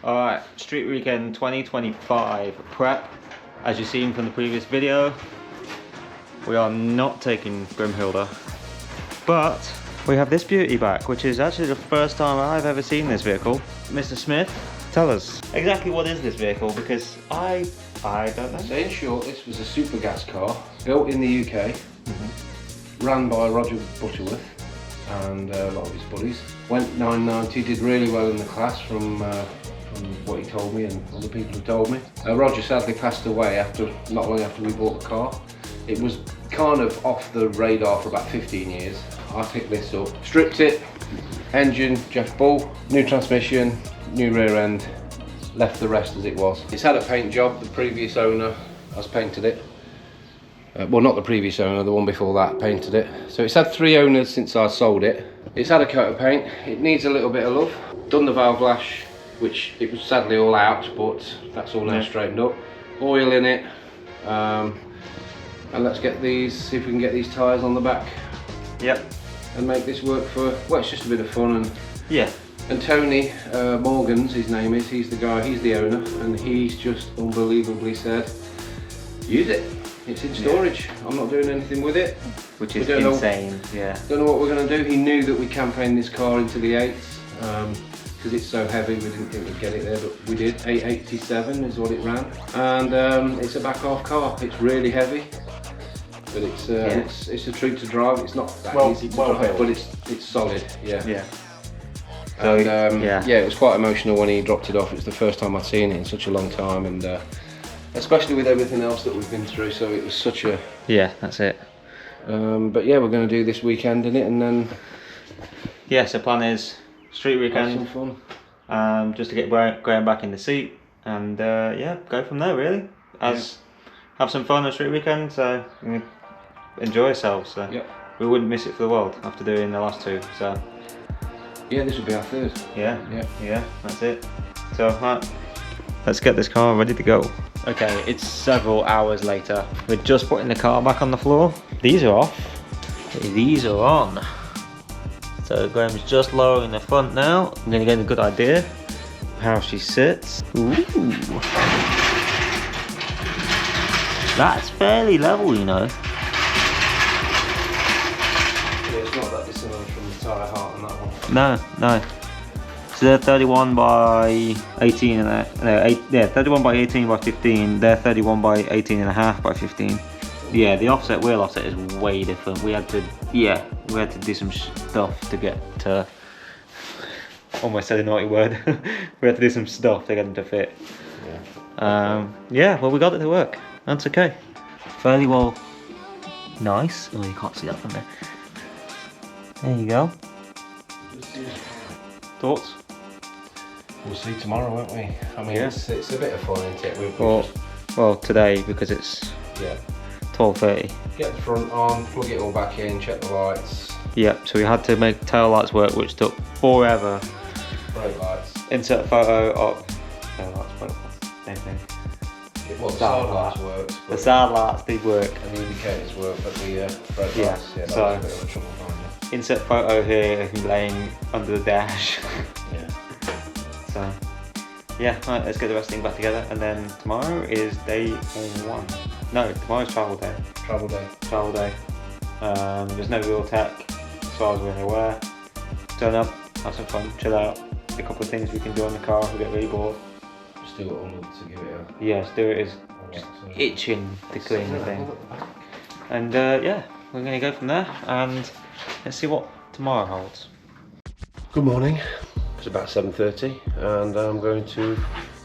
Alright, Street Weekend 2025 prep. As you've seen from the previous video, we are not taking Grimhilde, but we have this beauty back, which is actually the first time I've ever seen this vehicle. Mr. Smith, tell us exactly what is this vehicle, because I don't know. So in short, this was a super gas car built in the UK, ran by Roger Butterworth and a lot of his buddies. Went 990, did really well in the class from what he told me and other people have told me. Roger sadly passed away not long after we bought the car. It was kind of off the radar for about 15 years. I picked this up, stripped it, engine, Jeff Bull, new transmission, new rear end, left the rest as it was. It's had a paint job. The previous owner has painted it. Well, not the previous owner, the one before that painted it. So it's had 3 owners since I sold it. It's had a coat of paint. It needs a little bit of love. Done the valve lash, which it was sadly all out, but that's all now straightened up. Oil in it, and let's get these, see if we can get these tyres on the back. Yep. And make this work for, well, it's just a bit of fun. And yeah. And Tony Morgan's, his name is, he's the guy, he's the owner, and he's just unbelievably said, use it. It's in storage. Yeah. I'm not doing anything with it. Which is insane, yeah. Don't know what we're going to do. He knew that we campaigned this car into the 8s. Because it's so heavy, we didn't think we'd get it there, but we did. 887 is what it ran, and it's a back half car. It's really heavy, but it's a treat to drive. It's not that easy to drive, but it's solid. Yeah. Yeah. So yeah, it was quite emotional when he dropped it off. It was the first time I'd seen it in such a long time, and especially with everything else that we've been through. So it was such a that's it. But yeah, we're going to do this weekend in it, and then so plan is street weekend, some fun. just to get Graham back in the seat, and go from there really. Have some fun on street weekend, so enjoy yourselves. So we wouldn't miss it for the world after doing the last 2. So yeah, this will be our 3rd. Yeah, that's it. So right, let's get this car ready to go. Okay, it's several hours later. We're just putting the car back on the floor. These are off. These are on. So Graham's just lowering the front now. I'm gonna get a good idea of how she sits. Ooh. That's fairly level, you know. Yeah, it's not that dissimilar from the tyre heart on that one. No. So they're 31 by 18 and that. 31 by 18 by 15. They're 31 by 18 and a half by 15. Yeah, the wheel offset is way different. We had to do some stuff to get to, almost said a naughty word. We had to do some stuff to get them to fit. Well, we got it to work. That's okay. Fairly well nice. Oh, you can't see that from there. There you go. Thoughts? We'll see tomorrow, won't we? I mean, it's a bit of fun, isn't it? Well, today, because it's 12:30. Get the front on, plug it all back in, check the lights. Yep, so we had to make tail lights work, which took forever. Brake lights. Insert photo of tail lights, same thing. Well, the side lights works. The side lights did work. And the indicators work, but the brake lights, that so was a bit of a trouble finding. Insert photo here, I can laying under the dash. So, right, let's get the rest of the thing back together, and then tomorrow is day 1. No, tomorrow's travel day. Travel day. There's no real tech, as far as we're aware. Turn up, have some fun, chill out. A couple of things we can do on the car if we get really bored. Just do it all to give it a... Yeah, just do it as just itching to clean the thing. And we're going to go from there, and let's see what tomorrow holds. Good morning. It's about 7:30, and I'm going to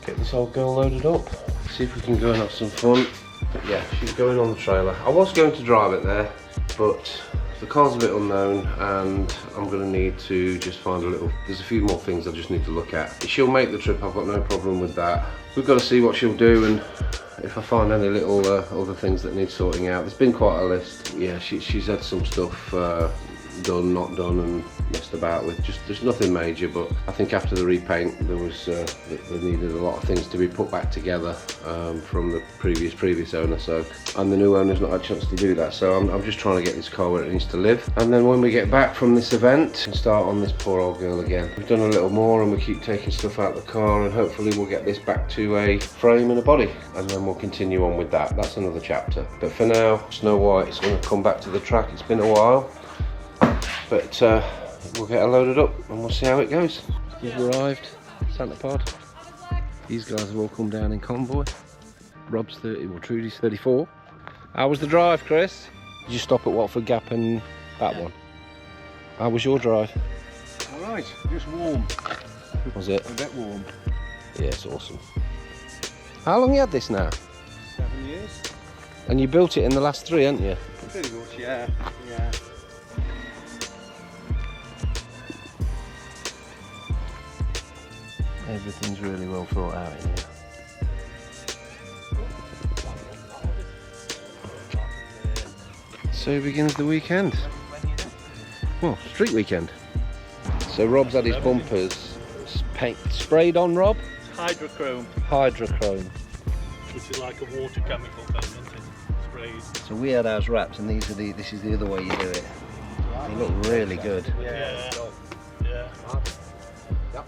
get this old girl loaded up. See if we can go and have some fun. But yeah, she's going on the trailer. I was going to drive it there, but the car's a bit unknown and I'm going to need to just find there's a few more things I just need to look at. She'll make the trip, I've got no problem with that. We've got to see what she'll do, and if I find any little other things that need sorting out. There's been quite a list. Yeah, she's had some stuff done, not done, and messed about with. Just nothing major, but I think after the repaint there needed a lot of things to be put back together from the previous owner. So, and the new owner's not had a chance to do that. So I'm just trying to get this car where it needs to live. And then when we get back from this event, and start on this poor old girl again. We've done a little more, and we keep taking stuff out of the car, and hopefully we'll get this back to a frame and a body, and then we'll continue on with that. That's another chapter. But for now, Snow White's going to come back to the track. It's been a while, but we'll get her loaded up and we'll see how it goes. We've arrived, Santa Pod. These guys have all come down in convoy. Rob's 30, well Trudy's 34. How was the drive, Chris? Did you stop at Watford Gap and that one? How was your drive? Alright, just warm. Was it? A bit warm. Yeah, it's awesome. How long you had this now? 7 years. And you built it in the last 3, haven't you? Pretty much, yeah. Yeah. Everything's really well thought out in here. So begins the weekend. Well, street weekend. So Rob's had his bumpers sprayed on, Rob? Hydrochrome, Hydrochrome. which is like a water chemical thing, isn't it? Sprays. So we had ours wrapped, and this is the other way you do it. They look really good. Yeah. Yeah.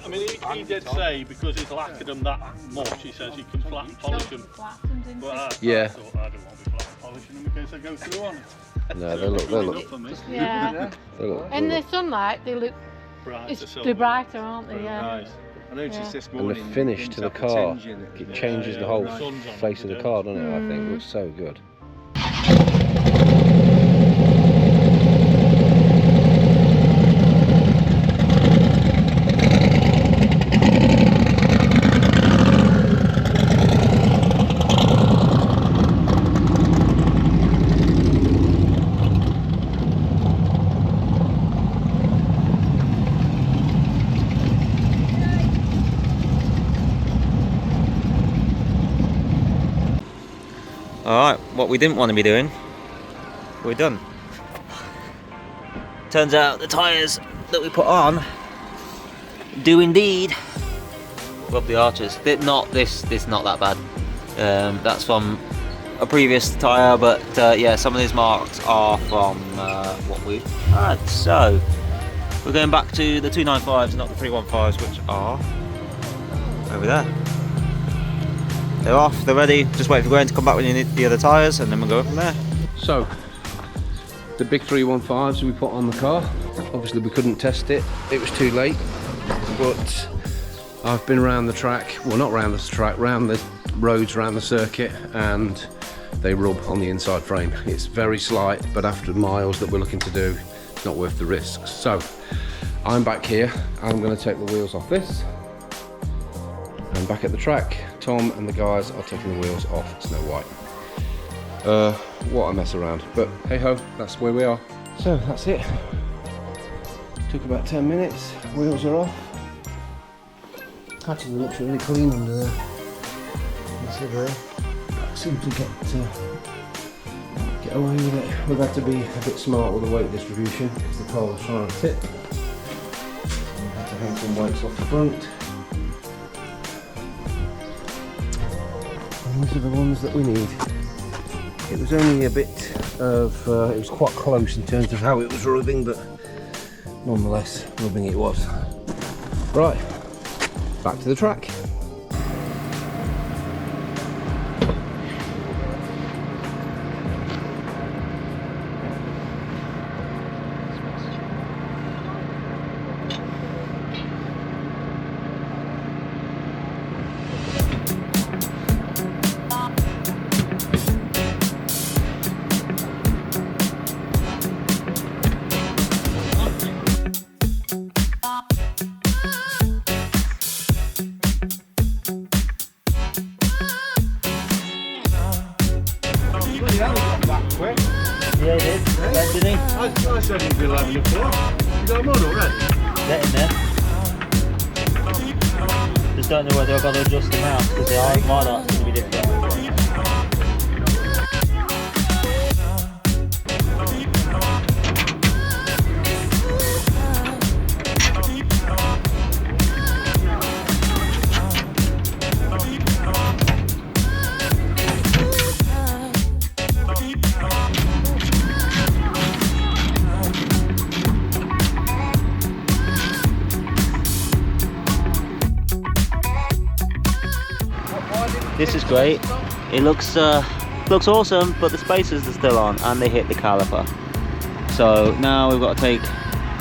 I mean, he did say because he's lacquered them that much, he says he can flat polish them. But I thought I don't want to be flat polishing them in case I go through on it. No, they look. For me. Yeah. In the sunlight, they look they're brighter, aren't they? Yeah. Nice. I noticed this And morning. the finish to the car, It it changes the whole face of the car, doesn't it? I think it looks so good. Alright, what we didn't want to be doing, we're done. Turns out the tyres that we put on do indeed rub the arches. Not this not that bad. That's from a previous tyre, but yeah, some of these marks are from what we've had. So we're going back to the 295s, not the 315s, which are over there. They're off, they're ready, just wait for Gwen to come back when you need the other tyres, and then we'll go from there. So, the big 315s we put on the car. Obviously we couldn't test it, it was too late, but I've been around the track, well not around the track, around the roads, around the circuit, and they rub on the inside frame. It's very slight, but after miles that we're looking to do, it's not worth the risks. So, I'm back here, I'm going to take the wheels off this, and back at the track, Tom and the guys are taking the wheels off Snow White. What a mess around, but hey ho, that's where we are. So that's it. Took about 10 minutes, wheels are off. Actually looks really clean under there. That's it there. Seem to get away with it. We've had to be a bit smart with the weight distribution because the car was trying to tip. We've had to hang some weights off the front. These are the ones that we need. It was only a bit of, it was quite close in terms of how it was rubbing, but nonetheless, rubbing it was. Right, back to the track. having a clue. You got them on already? Get in there. Just don't know whether I've got to adjust them out because the eye my light's going to be different. This is great. It looks awesome, but the spacers are still on and they hit the caliper. So now we've got to take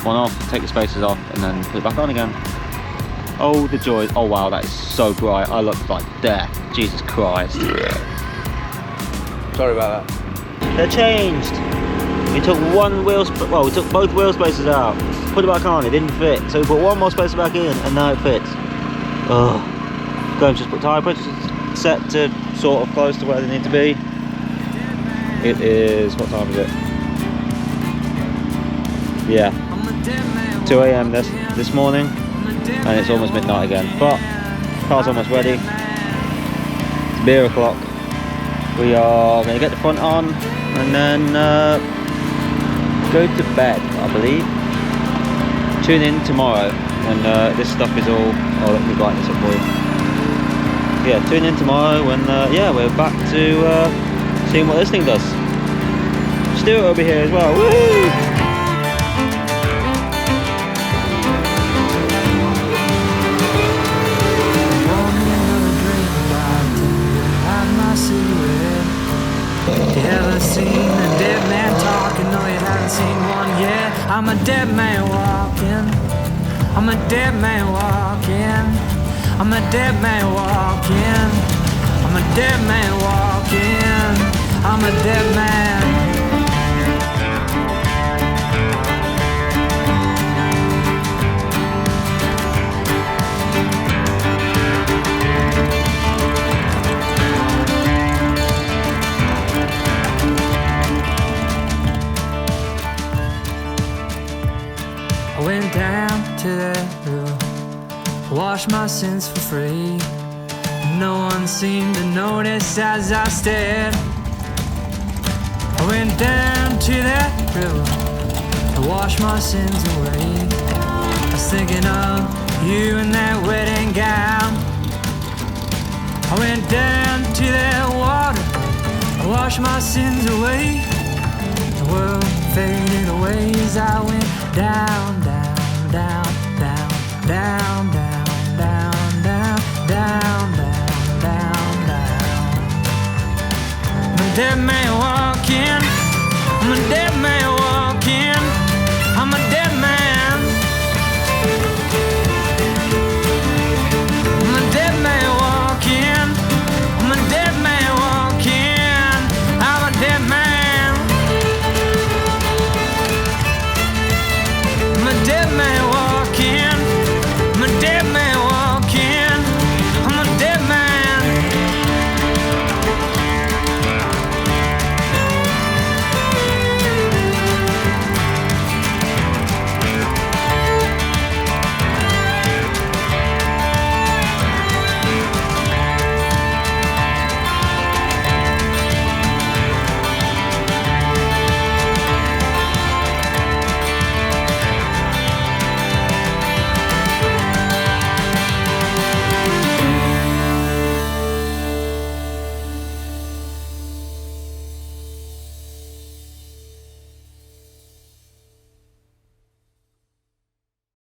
one off, take the spacers off, and then put it back on again. Oh, the joy. Oh wow, that is so bright. I look like death. Jesus Christ. Sorry about that. They're changed. We took one wheel, well, we took both wheel spacers out, put it back on, it didn't fit. So we put one more spacer back in, and now it fits. Oh, go and just put tyre pressures set to sort of close to where they need to be. It is, what time is it? Yeah, 2 AM this morning, and it's almost midnight again. But car's almost ready. It's beer o'clock. We are going to get the front on and then go to bed, I believe. Tune in tomorrow when this stuff is all. Oh, let me brighten this up for you. Yeah, tune in tomorrow when yeah, we're back to seeing what this thing does. Stuart will be here as well. Woohoo! You ever seen a dead man talking? No, you haven't seen one yet. I'm a dead man walking. I'm a dead man walking. I'm a dead man walking. I'm a dead man walking. I'm a dead man. I went down to that river, washed my sins for free. No one seemed to notice as I stared. I went down to that river to wash my sins away. I was thinking of you in that wedding gown. I went down to that water, I washed my sins away. The world faded away as I went down, down, down, down, down, down, down, down, down, down, down. I'm a dead man walking. I'm a dead man walking. I'm a dead man. I'm a dead man walking. I'm a dead man walking. I'm a dead man. I'm a dead man